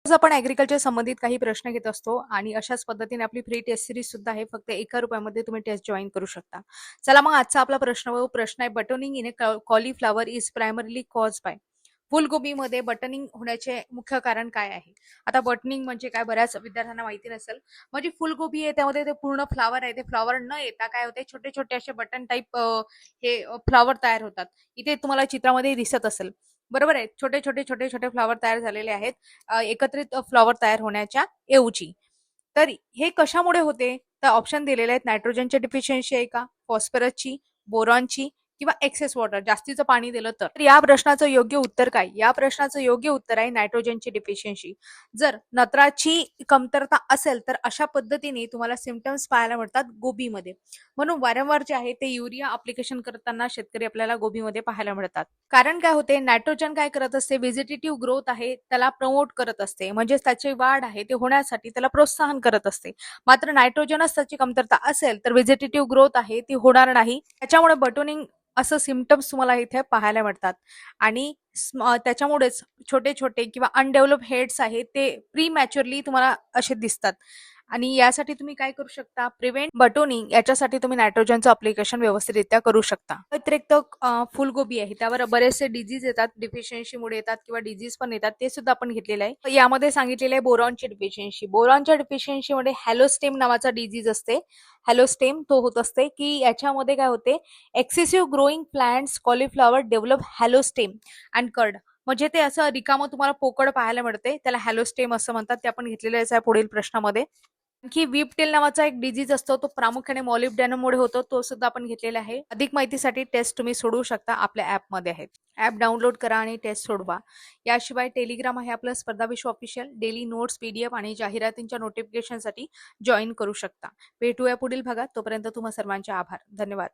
रोज आपण ऍग्रिकल्चर संबंधित काही प्रश्न घेत असतो आणि अशाच पद्धतीने आपली फ्री टेस्ट सिरीज सुद्धा आहे. फक्त ₹1 तुम्ही टेस्ट जॉईन करू शकता. चला मग आजचा आपला प्रश्न आहे, buttoning in a cauliflower is primarily cause by. फुलगोबीमध्ये बटनिंग होण्याचे मुख्य कारण काय आहे? आता बटनिंग म्हणजे काय, बऱ्याच विद्यार्थ्यांना माहिती नसेल. म्हणजे फुलगोबी आहे त्यामध्ये ते पूर्ण फ्लावर आहे, ते फ्लावर न येता काय होते, छोटे छोटे असे बटन टाईप हे फ्लावर तयार होतात. इथे तुम्हाला चित्रामध्ये दिसत असेल, बरोबर आहे. छोटे छोटे छोटे छोटे फ्लावर तयार झालेले आहेत एकत्रित फ्लॉवर तयार होण्याच्या ऐवजी. तर हे कशामुळे होते? तर ऑप्शन दिलेले आहेत. नायट्रोजनची डिफिशियन्सी आहे का, फॉस्फरसची, बोरॉनची किंवा एक्सेस वॉटर, जास्तीचं पाणी दिलं तर या प्रश्नाचं योग्य उत्तर काय? या प्रश्नाचं योग्य उत्तर आहे नायट्रोजनची डिफिशियन्सी. जर नत्राची कमतरता असेल तर अशा पद्धतीने तुम्हाला सिम्पटम्स पाहायला मिळतात गोबीमध्ये. म्हणून वारंवार जे आहे ते युरिया अप्लिकेशन करताना शेतकरी आपल्याला गोबीमध्ये पाहायला मिळतात. कारण काय होते, नायट्रोजन काय करत असते, व्हेजिटेटिव्ह ग्रोथ आहे त्याला प्रमोट करत असते, म्हणजेच त्याची वाढ आहे ते होण्यासाठी त्याला प्रोत्साहन करत असते. मात्र नायट्रोजनच त्याची कमतरता असेल तर व्हेजिटेटिव्ह ग्रोथ आहे ती होणार नाही. त्याच्यामुळे बटनिंग असं सिम्पटम्स तुम्हाला इथे पाहायला मिळतात. आणि त्याच्यामुळेच छोटे छोटे किंवा अनडेव्हलप हेड्स आहेत ते प्री मॅच्युअरली तुम्हाला असे दिसतात. आणि यासाठी तुम्ही काय करू शकता, प्रिव्हेंट बटोनिंग याच्यासाठी तुम्ही नायट्रोजनचं अप्लिकेशन व्यवस्थितरित्या करू शकता. व्यतिरिक्त फुलगोबी आहे त्यावर बरेचसे डिजीज येतात, डिफिशियन्सीमुळे येतात किंवा डिजीज पण येतात, ते सुद्धा आपण घेतलेलं आहे. यामध्ये सांगितलेलं आहे बोरॉनची डिफिशियन्सी. बोरॉनच्या डिफिशियन्सीमध्ये हॅलोस्टेम नावाचा डिजीज असते. हॅलोस्टेम तो होत असते की याच्यामध्ये काय होते, excessive growing plants cauliflower develop hollow stem and curd. म्हणजे ते असं रिकामं तुम्हाला पोकळ पाहायला मिळते, त्याला हॅलोस्टेम असं म्हणतात. ते आपण घेतलेलं आहे पुढील प्रश्नामध्ये. आणखी वीपटेल नावाचा एक डिजीज असतो, तो प्रामुख्याने मॉलिब्डेनममुळे होतो, तो सुद्धा आपण घेतलेला आहे. अधिक माहितीसाठी टेस्ट तुम्ही सोडवू शकता, आपल्या ऍपमध्ये आहेत. ऍप डाउनलोड करा आणि टेस्ट सोडवा. याशिवाय टेलिग्राम आहे आपलं स्पर्धा विश्व ऑफिशियल, डेली नोट्स, PDF आणि जाहिरातींच्या नोटिफिकेशनसाठी जॉईन करू शकता. भेटूया पुढील भागात. तोपर्यंत तुम्हा सर्वांचे आभार. धन्यवाद.